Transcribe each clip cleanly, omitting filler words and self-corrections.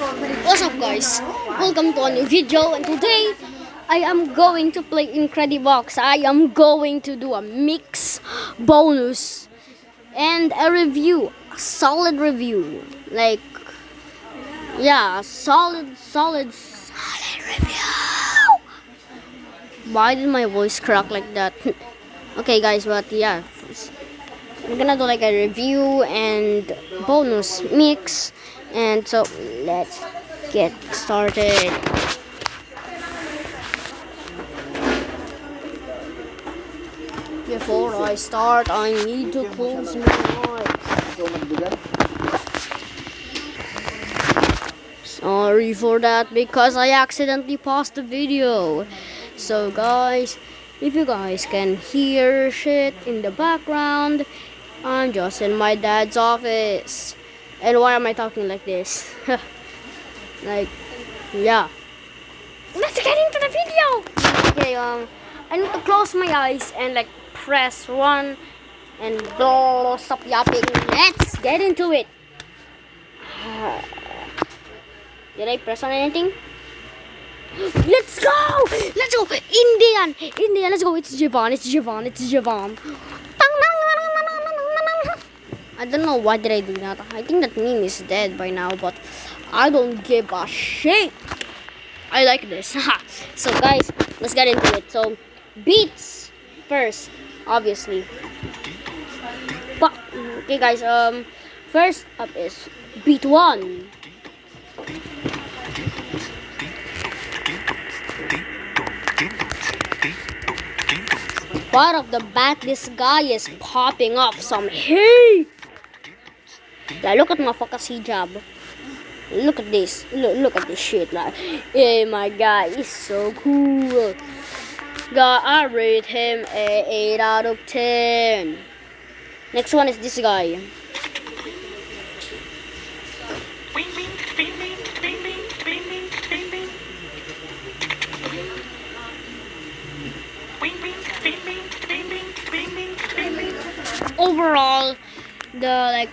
What's up guys? Welcome to a new video, and today I am going to play Incredibox. I am going to do a mix bonus and a review, a solid review. Like, yeah, solid review. Why did my voice crack like that? Okay guys, but yeah, I'm gonna do like a review and bonus mix, and so let's get started. Before I start, I need to close my eyes. Sorry for that, because I accidentally paused the video. So guys, if you guys can hear shit in the background, I'm just in my dad's office. And why am I talking like this? Like, yeah. Let's get into the video! Okay, I need to close my eyes and like press 1 and blah, stop yapping. Let's get into it. Did I press on anything? Let's go! Let's go! Indian! Let's go! It's Javon. I don't know why did I do that. I think that meme is dead by now, but I don't give a shit. I like this. So guys, let's get into it. So, beats first, obviously. But, okay guys, first up is beat 1. Right off the bat, this guy is popping off some heat. Yeah, look at my fucker's hijab. Look at this. Look at this shit. Like, hey, my guy is so cool. God, I rate him a 8 out of 10. Next one is this guy. Overall, the like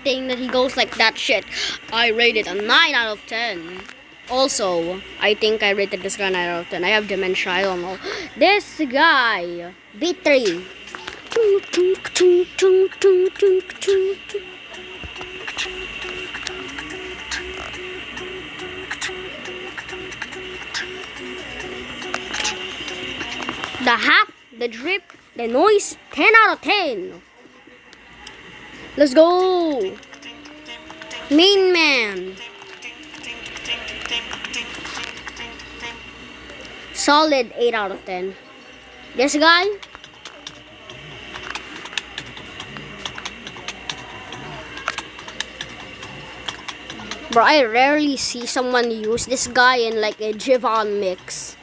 thing that he goes like that shit, I rated a 9 out of 10. Also, I think I rated this guy 9 out of 10. I have dementia, I don't know. This guy, beat 3. The hack, the drip, the noise, 10 out of 10. Let's go. Main man. Solid 8 out of 10. This guy. Bro, I rarely see someone use this guy in like a Javon mix.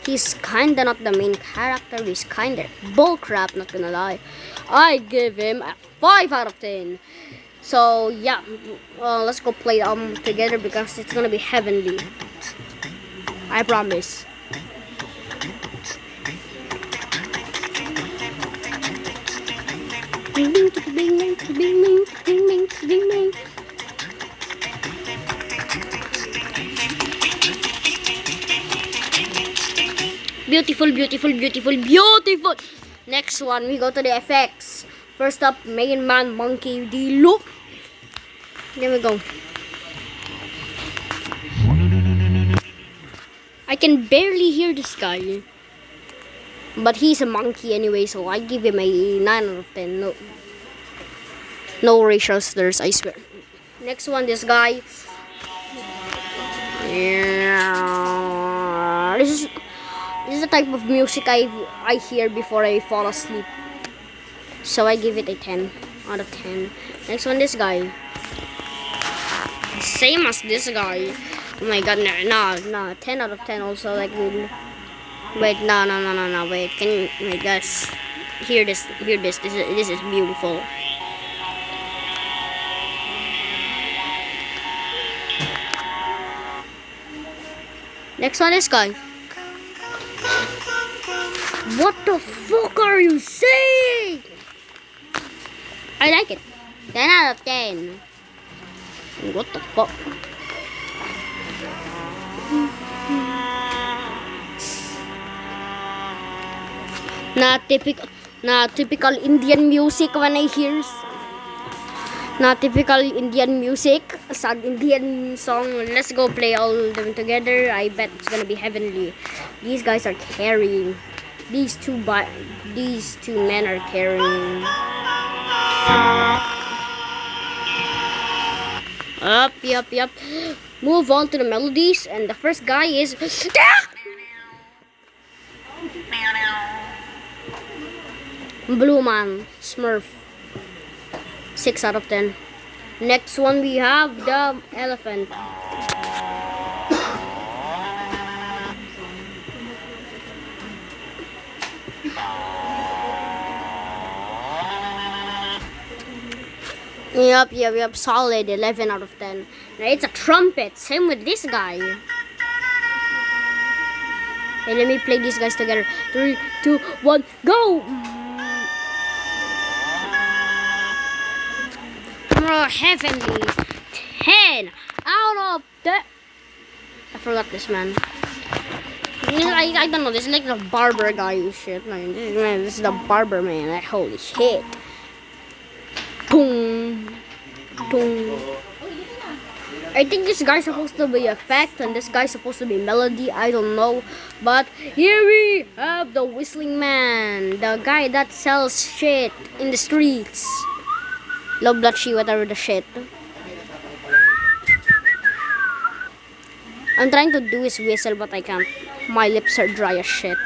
He's kinda not the main character. He's kinda bullcrap, not gonna lie. I give him a 5 out of 10. So yeah, let's go play together because it's gonna be heavenly. I promise. Beautiful. Next one, we go to the effects. First up, main man, monkey D loop. There we go. I can barely hear this guy, but he's a monkey anyway, so I give him a 9 out of 10. No racial slurs, I swear. Next one, this guy. Yeah, this is the type of music I hear before I fall asleep. So I give it a 10 out of 10. Next one, this guy. Same as this guy. Oh my god, no, 10 out of 10 also. Like, wait, no, wait. Can you, wait guys, hear this. This is beautiful. Next one, this guy. What the fuck are you saying? I like it. 10 out of 10. What the fuck? Not typical Indian music when I hear. Not typical Indian music. Sad Indian song. Let's go play all of them together. I bet it's gonna be heavenly. These guys are carrying. These two men are carrying. Yup. Move on to the melodies, and the first guy is Blue Man Smurf. 6 out of 10. Next one we have the elephant. Yup. Solid 11 out of 10. Now it's a trumpet. Same with this guy. Okay, let me play these guys together. 3, 2, 1, go! Oh, heavenly. 10 out of 10. I forgot this man. I don't know. This is like the barber guy shit, man. This is the barber man. Like, holy shit. Boom. I think this guy's supposed to be effect and this guy's supposed to be melody. I don't know. But here we have the whistling man. The guy that sells shit in the streets. Love that shit, whatever the shit. I'm trying to do his whistle but I can't. My lips are dry as shit.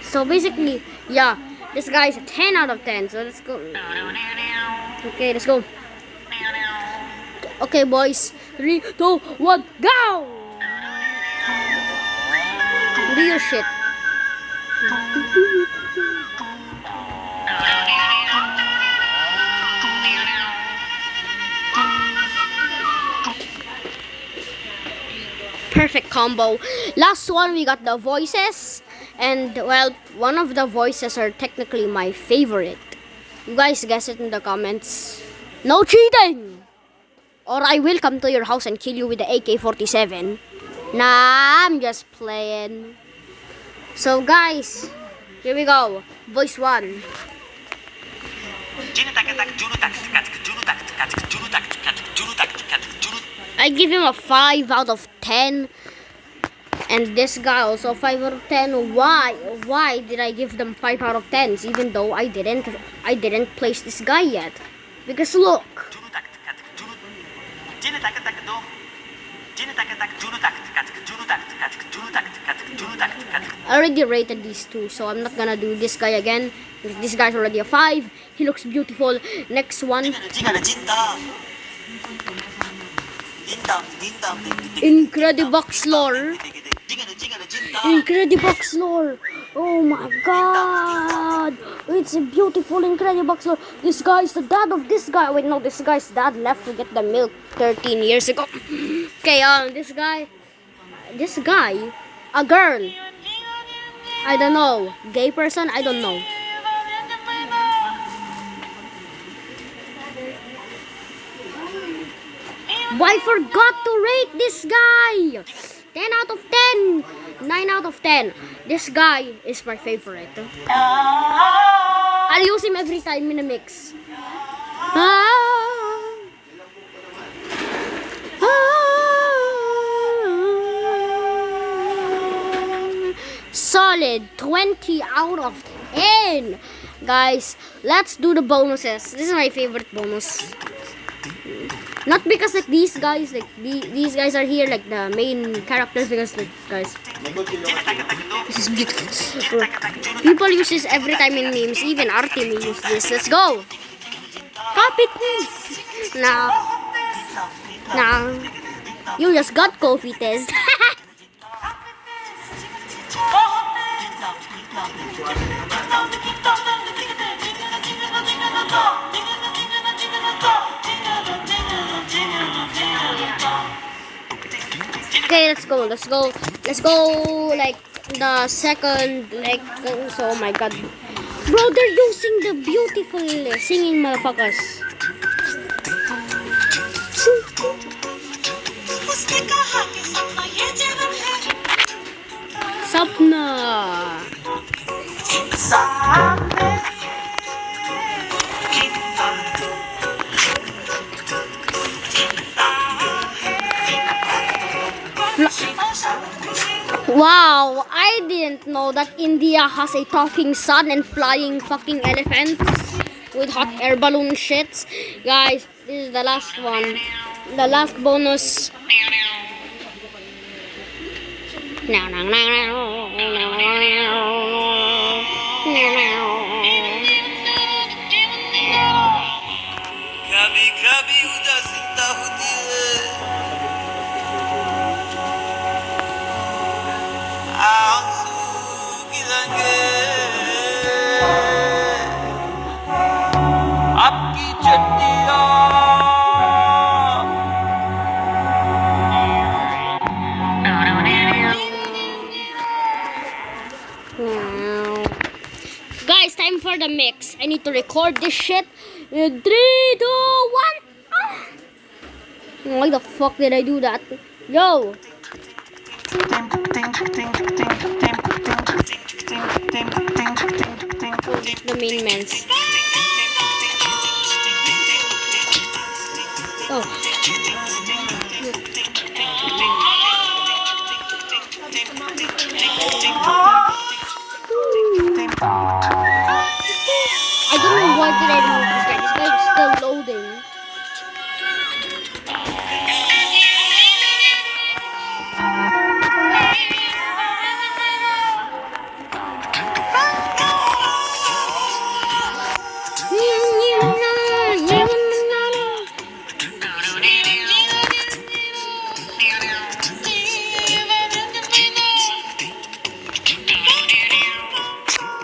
So basically, yeah. This guy's a 10 out of 10, so let's go. Okay, let's go. Okay, boys. 3, 2, 1, go! Do your shit. Perfect combo. Last one, we got the voices. And well, one of the voices are technically my favorite. You guys guess it in the comments. No cheating! Or I will come to your house and kill you with the AK-47. Nah, I'm just playing. So guys, here we go. Voice 1. I give him a 5 out of 10. And this guy also 5 out of 10. Why did I give them 5 out of 10s even though I didn't place this guy yet? Because look. I already rated these two, so I'm not gonna do this guy again. This guy's already a 5. He looks beautiful. Next one. Incredibox lore. Incredibox lore. Oh my god. It's a beautiful Incredibox lore. This guy is the dad of this guy. Wait, no, this guy's dad left to get the milk 13 years ago. Okay, this guy, a girl. I don't know. Gay person? I don't know. Why forgot to rate this guy? 10 out of 10. 9 out of 10. This guy is my favorite. I'll use him every time in a mix. Solid 20 out of 10. Guys, let's do the bonuses. This is my favorite bonus. Not because like these guys, like these guys are here like the main characters, because like guys, this is beautiful. People use this every time in memes. Even Artem use this. Let's go. Copy test. Now, you just got coffee test. Okay, let's go like the second, like, so oh my god, Bro, they're using the beautiful singing motherfuckers. Sapna. Wow, I didn't know that India has a talking sun and flying fucking elephants with hot air balloon shits. Guys, this is the last one. The last bonus. Guys, time for the mix. I need to record this shit. 3, 2, 1. Why the fuck did I do that? Yo! The main mens. Oh. I don't know why did I remove this guy. This guy is still loading.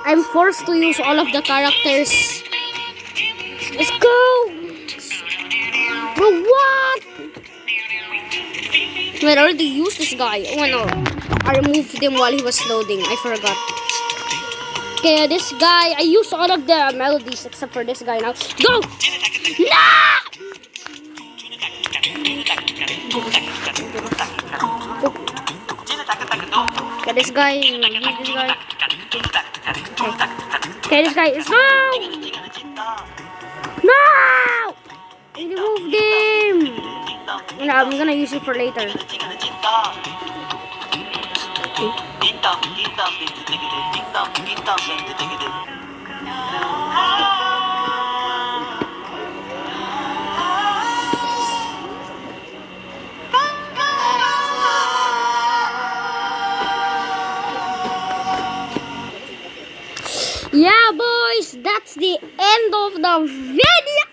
I'm forced to use all of the characters. Let's go! Bro, what? Wait, I already used this guy. Oh no. I removed him while he was loading. I forgot. Okay, this guy, I used all of the melodies except for this guy now. Go! Nah! Okay, this guy, use this guy. Okay, this guy is no! No! I removed him! No, I'm gonna use it for later. Yeah, boys, that's the end of the video.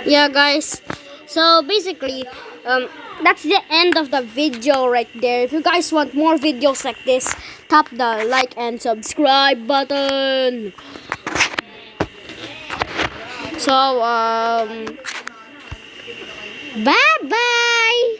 Yeah, guys. So basically, that's the end of the video right there. If you guys want more videos like this, tap the like and subscribe button. So, bye bye.